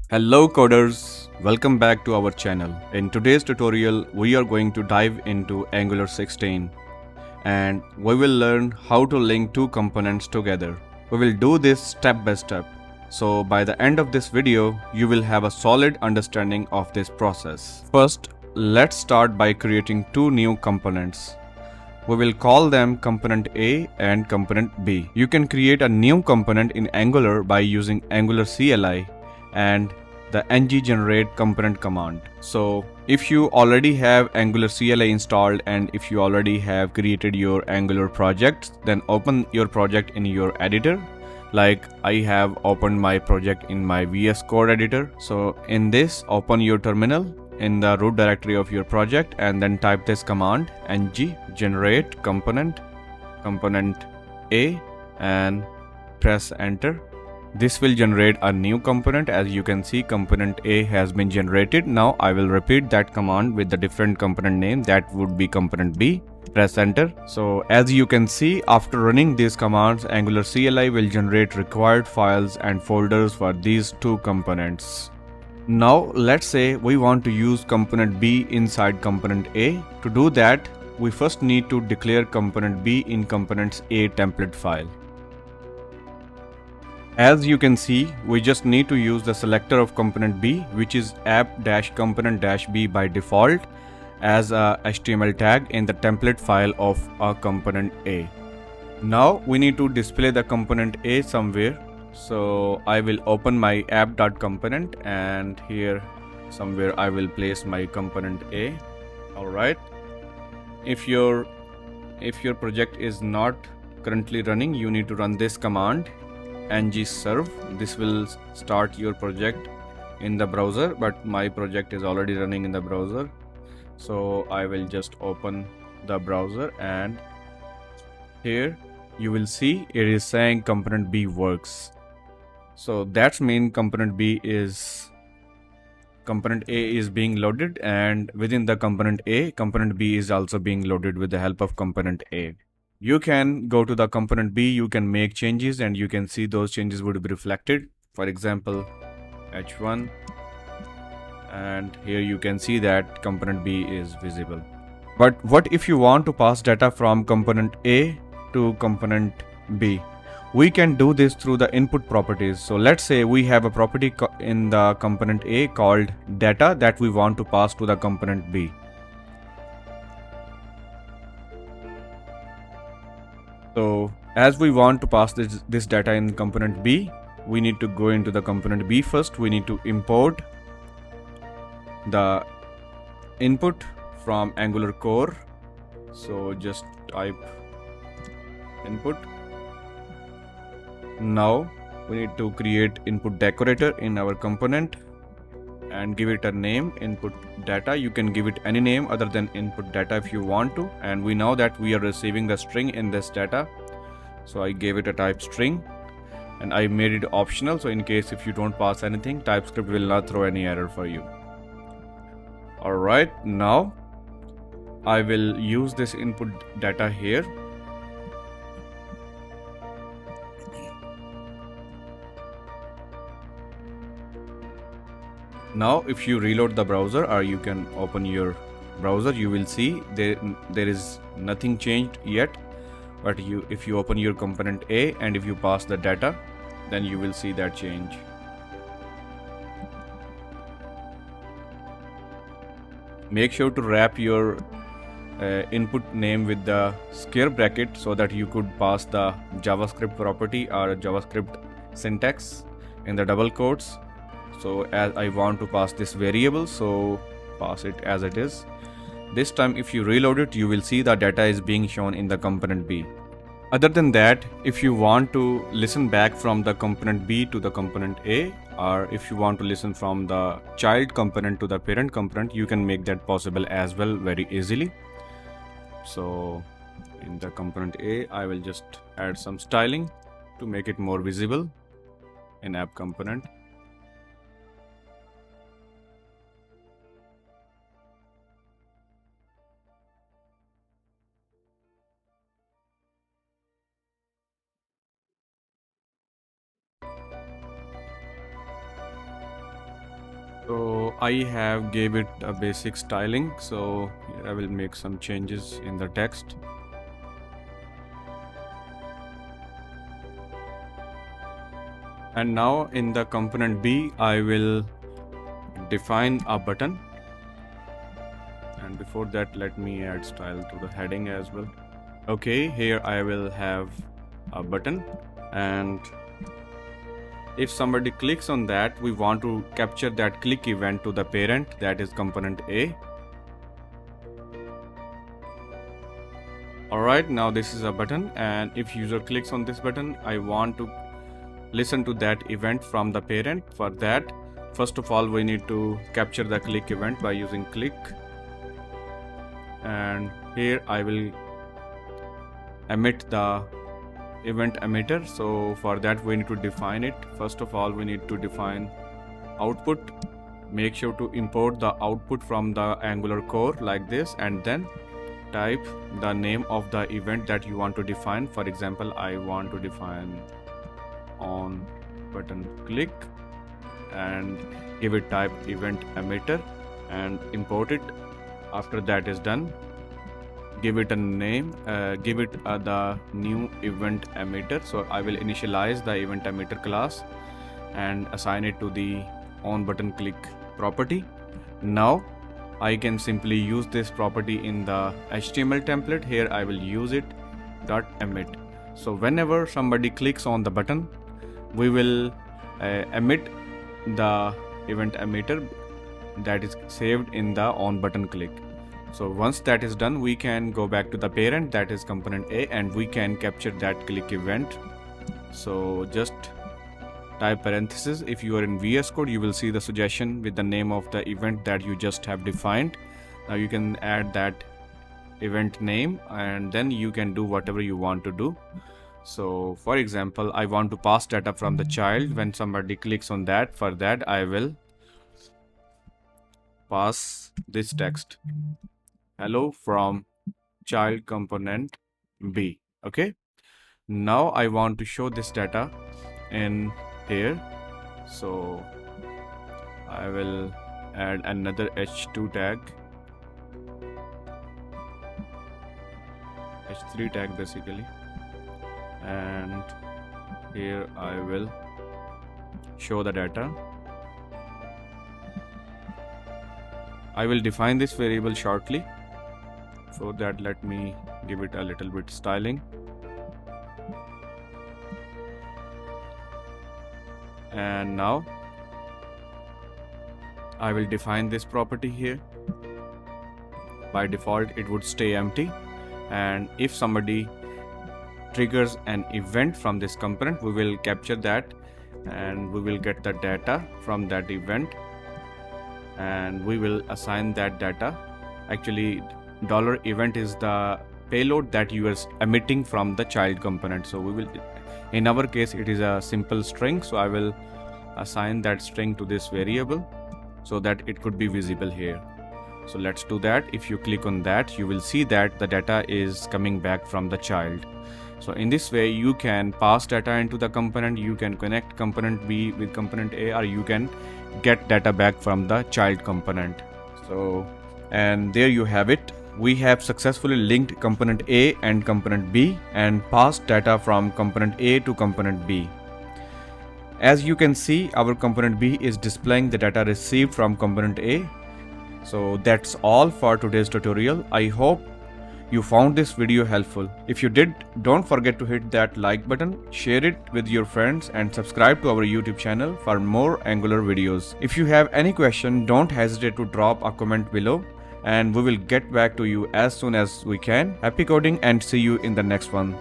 Hello coders, welcome back to our channel. In today's tutorial, we are going to dive into Angular 16 and we will learn how to link two components together. We will do this step by step. So by the end of this video, you will have a solid understanding of this process. First, let's start by creating two new components. We will call them component A and component B. You can create a new component in Angular by using Angular CLI and the ngGenerate component command. So if you already have Angular CLI installed and if you already have created your Angular project, then open your project in your editor. Like I have opened my project in my VS Code editor. So in this, open your terminal in the root directory of your project and then type this command ngGenerate component A and press enter. This will generate a new component. As you can see, component A has been generated. Now I will repeat that command with the different component name, that would be component B. Press enter. So as you can see, after running these commands, Angular CLI will generate required files and folders for these two components. Now let's say we want to use component B inside component A. To do that, we first need to declare component B in components A template file. As you can see, we just need to use the selector of component B, which is app-component-b by default, as a HTML tag in the template file of our component A. Now we need to display the component A somewhere. So I will open my app.component and here somewhere I will place my component A. Alright. If your project is not currently running, you need to run this command ngserve. This will start your project in the browser, but my project is already running in the browser. So I will just open the browser and here you will see it is saying component B works. So that's mean component A is being loaded, and within the component A, component B is also being loaded with the help of component A. You can go to the component B, you can make changes and you can see those changes would be reflected. For example, h1, and here you can see that component B is visible. But what if you want to pass data from component A to component B? We can do this through the input properties. So let's say we have a property in the component A called data that we want to pass to the component B. So as we want to pass this data in component B, we need to go into the component B first. We need to import the input from Angular core. So just type input. Now we need to create input decorator in our component and give it a name, input data. You can give it any name other than input data if you want to, and we know that we are receiving the string in this data, so I gave it a type string and I made it optional, so in case if you don't pass anything, TypeScript will not throw any error for you. Alright, now I will use this input data here. Now if you reload the browser or you can open your browser, you will see there is nothing changed yet. But if you open your component A and if you pass the data, then you will see that change. Make sure to wrap your input name with the square bracket so that you could pass the JavaScript property or JavaScript syntax in the double quotes. So as I want to pass this variable, so pass it as it is. This time if you reload it, you will see the data is being shown in the component B. Other than that, if you want to listen back from the component B to the component A, or if you want to listen from the child component to the parent component, you can make that possible as well very easily. So in the component A, I will just add some styling to make it more visible in app component. So I have gave it a basic styling, so I will make some changes in the text. And now in the component B, I will define a button. And before that, let me add style to the heading as well. Okay, here I will have a button, and if somebody clicks on that, we want to capture that click event to the parent, that is component A. Alright, now this is a button, and if user clicks on this button, I want to listen to that event from the parent. For that, first of all, we need to capture the click event by using click, and here I will emit the event emitter. So for that we need to define it. First of all, we need to define output. Make sure to import the output from the Angular core like this, and then type the name of the event that you want to define. For example, I want to define on button click and give it type event emitter and import it. After that is done, give it a name, give it the new event emitter. So I will initialize the event emitter class and assign it to the on button click property. Now I can simply use this property in the HTML template. Here I will use it .emit. So whenever somebody clicks on the button, we will emit the event emitter that is saved in the on button click. So once that is done, we can go back to the parent, that is component A, and we can capture that click event. So just type parenthesis. If you are in VS Code, you will see the suggestion with the name of the event that you just have defined. Now you can add that event name, and then you can do whatever you want to do. So for example, I want to pass data from the child. When somebody clicks on that, for that I will pass this text, hello from child component B. Okay, now I want to show this data in here, so I will add another h2 tag, h3 tag basically, and here I will show the data. I will define this variable shortly. For that, let me give it a little bit styling. And now I will define this property here. By default, it would stay empty. And if somebody triggers an event from this component, we will capture that and we will get the data from that event, and we will assign that data. Actually, $event is the payload that you are emitting from the child component. So we will, in our case, it is a simple string, so I will assign that string to this variable so that it could be visible here. So let's do that. If you click on that, you will see that the data is coming back from the child. So in this way, you can pass data into the component, you can connect component B with component A, or you can get data back from the child component. So, and there you have it. We have successfully linked component A and component B and passed data from component A to component B. As you can see, our component B is displaying the data received from component A. So that's all for today's tutorial. I hope you found this video helpful. If you did, don't forget to hit that like button, share it with your friends, and subscribe to our YouTube channel for more Angular videos. If you have any question, don't hesitate to drop a comment below, and we will get back to you as soon as we can. Happy coding and see you in the next one.